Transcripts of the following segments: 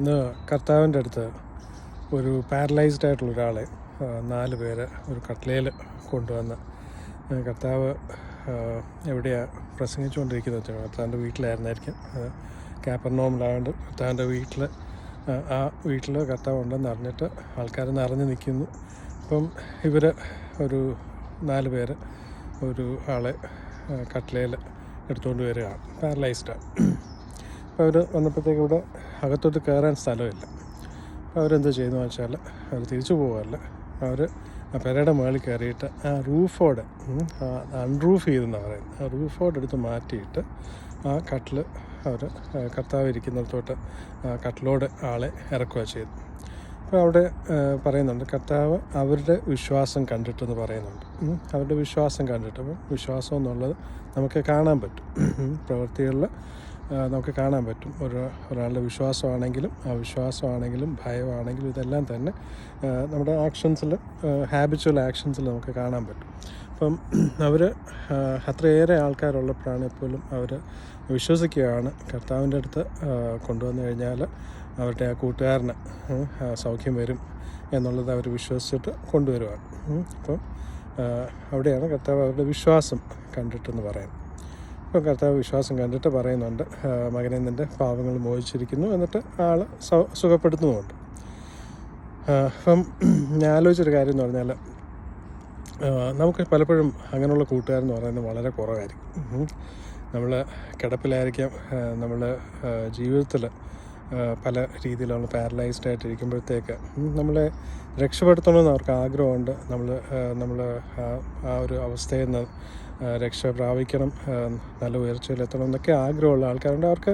ഇന്ന് കർത്താവിൻ്റെ അടുത്ത് ഒരു പാരലൈസ്ഡ് ആയിട്ടുള്ള ഒരാളെ 4 പേര് ഒരു കട്ട്ലയിൽ കൊണ്ടുവന്ന് കർത്താവ് എവിടെയാണ് പ്രസംഗിച്ചുകൊണ്ടിരിക്കുന്നത് വെച്ചാൽ കർത്താവിൻ്റെ വീട്ടിലായിരുന്നായിരിക്കും. കാപ്പർനോമിലായതുകൊണ്ട് കർത്താവിൻ്റെ വീട്ടിൽ കർത്താവ് ഉണ്ടെന്ന് അറിഞ്ഞിട്ട് ആൾക്കാർ നിറഞ്ഞു നിൽക്കുന്നു. അപ്പം ഇവർ ഒരു 4 പേര് ഒരു ആളെ കട്ട്ലയിൽ എടുത്തുകൊണ്ട് വരികയാണ്, പാരലൈസ്ഡാണ്. അപ്പോൾ അവർ വന്നപ്പോഴത്തേക്ക് ഇവിടെ അകത്തോട്ട് കയറാൻ സ്ഥലമില്ല. അപ്പോൾ അവരെന്ത് ചെയ്യുന്നു വെച്ചാൽ അവർ തിരിച്ചു പോകാറില്ല, അവർ ആ പെരയുടെ മുകളിൽ കയറിയിട്ട് ആ റൂഫോട് അൺറൂഫ് ചെയ്തെന്നാണ് പറയുന്നത്, ആ റൂഫോട് എടുത്ത് മാറ്റിയിട്ട് ആ കട്ടിൽ അവർ കർത്താവ് ഇരിക്കുന്നിടത്തോട്ട് കട്ടിലോട് ആളെ ഇറക്കുക ചെയ്തു. അപ്പോൾ അവിടെ പറയുന്നുണ്ട് കർത്താവ് അവരുടെ വിശ്വാസം കണ്ടിട്ടെന്ന് പറയുന്നുണ്ട്. അവരുടെ വിശ്വാസം കണ്ടിട്ട്, അപ്പം വിശ്വാസം എന്നുള്ളത് നമുക്ക് കാണാൻ പറ്റും, പ്രവൃത്തികളിൽ നമുക്ക് കാണാൻ പറ്റും. ഒരാളുടെ വിശ്വാസമാണെങ്കിലും അവിശ്വാസമാണെങ്കിലും ഭയമാണെങ്കിലും ഇതെല്ലാം തന്നെ നമ്മുടെ ആക്ഷൻസിൽ, ഹാബിച്വൽ ആക്ഷൻസിൽ നമുക്ക് കാണാൻ പറ്റും. അപ്പം അവർ അത്രയേറെ ആൾക്കാരുള്ളപ്പോഴാണ് എപ്പോഴും അവർ വിശ്വസിക്കുകയാണ് കർത്താവിൻ്റെ അടുത്ത് കൊണ്ടുവന്നു കഴിഞ്ഞാൽ അവരുടെ ആ കൂട്ടുകാരന് സൗഖ്യം വരും എന്നുള്ളത് അവർ വിശ്വസിച്ചിട്ട് കൊണ്ടുവരുവാണ്. അപ്പം അവിടെയാണ് കർത്താവ് അവരുടെ വിശ്വാസം കണ്ടിട്ടെന്ന് പറയുന്നത്. ഇപ്പം കർത്താവ് വിശ്വാസം കണ്ടിട്ട് പറയുന്നുണ്ട്, മകനെ നിൻ്റെ പാപങ്ങൾ മോചിച്ചിരിക്കുന്നു, എന്നിട്ട് ആൾ സുഖപ്പെടുത്തുന്നുമുണ്ട്. അപ്പം ഞാൻ ആലോചിച്ചൊരു കാര്യം എന്ന് പറഞ്ഞാൽ നമുക്ക് പലപ്പോഴും അങ്ങനെയുള്ള കൂട്ടുകാരെന്ന് പറയുന്നത് വളരെ കുറവായിരിക്കും. നമ്മൾ കിടപ്പിലായിരിക്കാം, നമ്മൾ ജീവിതത്തിൽ പല രീതിയിലുള്ള പാരലൈസ്ഡ് ആയിട്ടിരിക്കുമ്പോഴത്തേക്ക് നമ്മളെ രക്ഷപ്പെടുത്തണമെന്ന് അവർക്ക് ആഗ്രഹമുണ്ട്. നമ്മൾ ആ ഒരു അവസ്ഥയിൽ നിന്ന് രക്ഷ പ്രാപിക്കണം, നല്ല ഉയർച്ചയിലെത്തണം എന്നൊക്കെ ആഗ്രഹമുള്ള ആൾക്കാരുണ്ട്. അവർക്ക്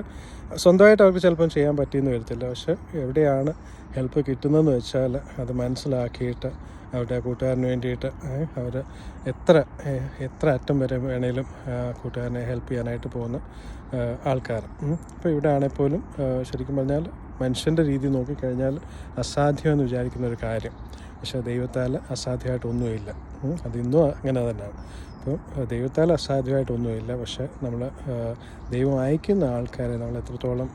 സ്വന്തമായിട്ട് അവർക്ക് ചിലപ്പം ചെയ്യാൻ പറ്റിയെന്ന് വരത്തില്ല. പക്ഷെ എവിടെയാണ് ഹെൽപ്പ് കിട്ടുന്നതെന്ന് വെച്ചാൽ അത് മനസ്സിലാക്കിയിട്ട് അവരുടെ കൂട്ടുകാരന് വേണ്ടിയിട്ട് അവർ എത്ര അറ്റം വരെ വേണേലും കൂട്ടുകാരനെ ഹെൽപ്പ് ചെയ്യാനായിട്ട് പോകുന്ന ആൾക്കാർ. ഇപ്പോൾ ഇവിടെ ആണെങ്കിൽ പോലും ശരിക്കും പറഞ്ഞാൽ മനുഷ്യൻ്റെ രീതി നോക്കിക്കഴിഞ്ഞാൽ അസാധ്യമെന്ന് വിചാരിക്കുന്ന ഒരു കാര്യം, പക്ഷേ ദൈവത്താൽ അസാധ്യമായിട്ടൊന്നുമില്ല. അതിന്നും അങ്ങനെ തന്നെയാണ്. അപ്പോൾ ദൈവത്താൽ അസാധ്യമായിട്ടൊന്നുമില്ല. പക്ഷേ നമ്മൾ ദൈവം അയക്കുന്ന ആൾക്കാരെ നമ്മൾ എത്രത്തോളം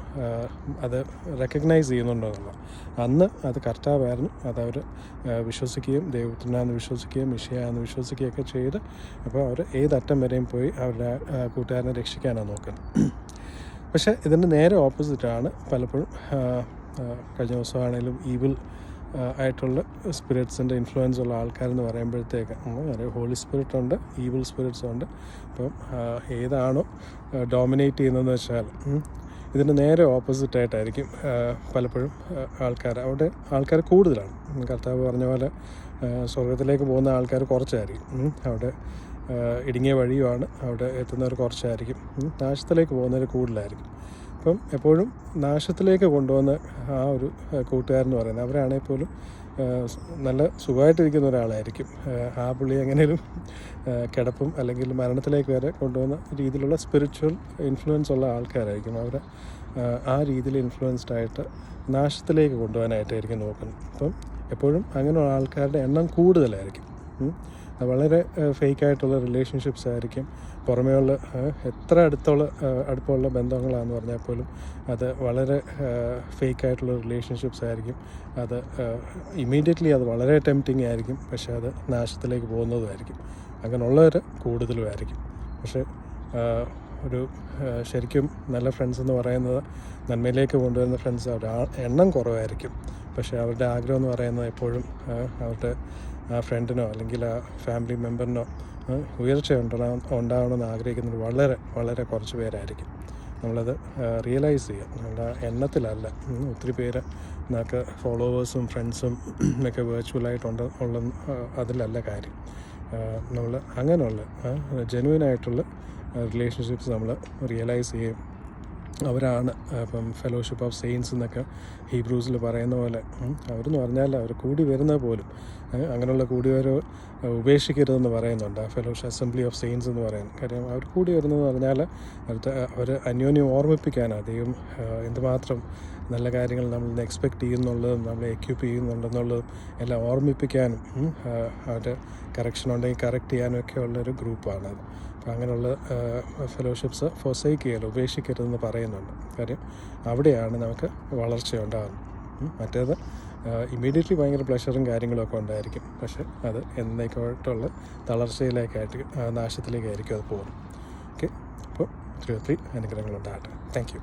അത് റെക്കഗ്നൈസ് ചെയ്യുന്നുണ്ടോ എന്നുള്ളത്. അന്ന് അത് കർത്താവായിരുന്നു, അതവർ വിശ്വസിക്കുകയും ദൈവത്തിനാന്ന് വിശ്വസിക്കുകയും മിശിഹായെന്ന് വിശ്വസിക്കുകയൊക്കെ ചെയ്ത് അപ്പോൾ അവർ ഏതറ്റം വരെയും പോയി അവരുടെ കൂട്ടുകാരനെ രക്ഷിക്കാനാണ് നോക്കുന്നത്. പക്ഷേ ഇതിൻ്റെ നേരെ ഓപ്പോസിറ്റാണ് പലപ്പോഴും. കഴിഞ്ഞ ദിവസമാണെങ്കിലും ഈവിൾ ആയിട്ടുള്ള സ്പിരിറ്റ്സിൻ്റെ ഇൻഫ്ലുവൻസ് ഉള്ള ആൾക്കാരെന്ന് പറയുമ്പോഴത്തേക്ക് ഹോളി സ്പിരിറ്റ് ഉണ്ട്, ഈവിൾ സ്പിരിറ്റ്സ് ഉണ്ട്. അപ്പം ഏതാണോ ഡോമിനേറ്റ് ചെയ്യുന്നതെന്ന് വെച്ചാൽ ഇതിൻ്റെ നേരെ ഓപ്പോസിറ്റായിട്ടായിരിക്കും പലപ്പോഴും അവിടെ ആൾക്കാർ കൂടുതലാണ്. കർത്താവ് പറഞ്ഞ പോലെ സ്വർഗത്തിലേക്ക് പോകുന്ന ആൾക്കാർ കുറച്ചായിരിക്കും, അവിടെ ഇടുങ്ങിയ വഴിയുമാണ്, അവിടെ എത്തുന്നവർ കുറച്ചായിരിക്കും, നാശത്തിലേക്ക് പോകുന്നവർ കൂടുതലായിരിക്കും. അപ്പം എപ്പോഴും നാശത്തിലേക്ക് കൊണ്ടുവന്ന ആ ഒരു കൂട്ടുകാരെന്ന് പറയുന്നത് അവരാണെങ്കിൽ പോലും നല്ല സുഖമായിട്ടിരിക്കുന്ന ഒരാളായിരിക്കും. ആ പുള്ളി എങ്ങനെയും കിടപ്പും അല്ലെങ്കിൽ മരണത്തിലേക്ക് വരെ കൊണ്ടുവന്ന രീതിയിലുള്ള സ്പിരിച്വൽ ഇൻഫ്ലുവൻസ് ഉള്ള ആൾക്കാരായിരിക്കും. അവർ ആ രീതിയിൽ ഇൻഫ്ലുവൻസ്ഡ് ആയിട്ട് നാശത്തിലേക്ക് കൊണ്ടുപോകാനായിട്ടായിരിക്കും നോക്കുന്നത്. അപ്പം എപ്പോഴും അങ്ങനെയുള്ള ആൾക്കാരുടെ എണ്ണം കൂടുതലായിരിക്കും. വളരെ ഫേക്കായിട്ടുള്ള റിലേഷൻഷിപ്സ് ആയിരിക്കും. പുറമേയുള്ള എത്ര അടുപ്പമുള്ള ബന്ധങ്ങളാണെന്ന് പറഞ്ഞാൽ പോലും അത് വളരെ ഫേക്കായിട്ടുള്ള റിലേഷൻഷിപ്സ് ആയിരിക്കും. അത് ഇമ്മീഡിയറ്റ്ലി അത് വളരെ ടെംപ്റ്റിംഗ് ആയിരിക്കും, പക്ഷേ അത് നാശത്തിലേക്ക് പോകുന്നതുമായിരിക്കും. അങ്ങനെയുള്ളവർ കൂടുതലുമായിരിക്കും. പക്ഷേ ശരിക്കും നല്ല ഫ്രണ്ട്സ് എന്ന് പറയുന്നത് നന്മയിലേക്ക് കൊണ്ടുവരുന്ന ഫ്രണ്ട്സ് അവരുടെ എണ്ണം കുറവായിരിക്കും. പക്ഷേ അവരുടെ ആഗ്രഹം എന്ന് പറയുന്നത് എപ്പോഴും അവരുടെ ആ ഫ്രണ്ടിനോ അല്ലെങ്കിൽ ആ ഫാമിലി മെമ്പറിനോ ഉയർച്ച ഉണ്ടാവണമെന്ന് ആഗ്രഹിക്കുന്നത് വളരെ വളരെ കുറച്ച് പേരായിരിക്കും. നമ്മളത് റിയലൈസ് ചെയ്യുക, നമ്മുടെ എണ്ണത്തിലല്ല. ഒത്തിരി പേര് നമുക്ക് ഫോളോവേഴ്സും ഫ്രണ്ട്സും ഒക്കെ വെർച്വലായിട്ടുള്ള അതിലല്ല കാര്യം. നമ്മൾ അങ്ങനെയുള്ള ജെന്യുവനായിട്ടുള്ള റിലേഷൻഷിപ്സ് നമ്മൾ റിയലൈസ് ചെയ്യും. അവരാണ് ഇപ്പം ഫെലോഷിപ്പ് ഓഫ് സെയിൻസ് എന്നൊക്കെ ഹീബ്രൂസിൽ പറയുന്ന പോലെ അവരെന്ന് പറഞ്ഞാൽ അവർ കൂടി വരുന്നത് പോലും അങ്ങനെയുള്ള കൂടിവരവ് ഉപേക്ഷിക്കരുതെന്ന് പറയുന്നുണ്ട്. ഫെലോഷിപ്പ് അസംബ്ലി ഓഫ് സെയിൻസ് എന്ന് പറയുന്നത് കാര്യം അവർ കൂടി വരുന്നതെന്ന് പറഞ്ഞാൽ അവർ അന്യോന്യം ഓർമ്മിപ്പിക്കാനാണ് ദൈവം എന്തുമാത്രം നല്ല കാര്യങ്ങൾ നമ്മൾ എക്സ്പെക്റ്റ് ചെയ്യുന്നുള്ളതും നമ്മളെ എക്യൂപ്പ് ചെയ്യുന്നുണ്ടെന്നുള്ളതും എല്ലാം ഓർമ്മിപ്പിക്കാനും അവരുടെ കറക്ഷൻ ഉണ്ടെങ്കിൽ കറക്റ്റ് ചെയ്യാനും ഒക്കെ ഉള്ളൊരു ഗ്രൂപ്പാണത്. അപ്പോൾ അങ്ങനെയുള്ള ഫെലോഷിപ്സ് ഫൊസൈക്ക് ചെയ്യല്ലോ, ഉപേക്ഷിക്കരുതെന്ന് പറയുന്നുണ്ട്. കാര്യം അവിടെയാണ് നമുക്ക് വളർച്ചയുണ്ടാകുന്നത്. മറ്റേത് ഇമ്മീഡിയറ്റ്ലി ഭയങ്കര പ്ലഷറും കാര്യങ്ങളൊക്കെ ഉണ്ടായിരിക്കും, പക്ഷെ അത് എന്നേക്കായിട്ടുള്ള തളർച്ചയിലേക്കായിട്ട് നാശത്തിലേക്കായിരിക്കും അത് പോകുന്നത്. ഓക്കെ, അപ്പോൾ ഒത്തിരി അനുഗ്രഹങ്ങളുണ്ടാകട്ടെ. Thank you.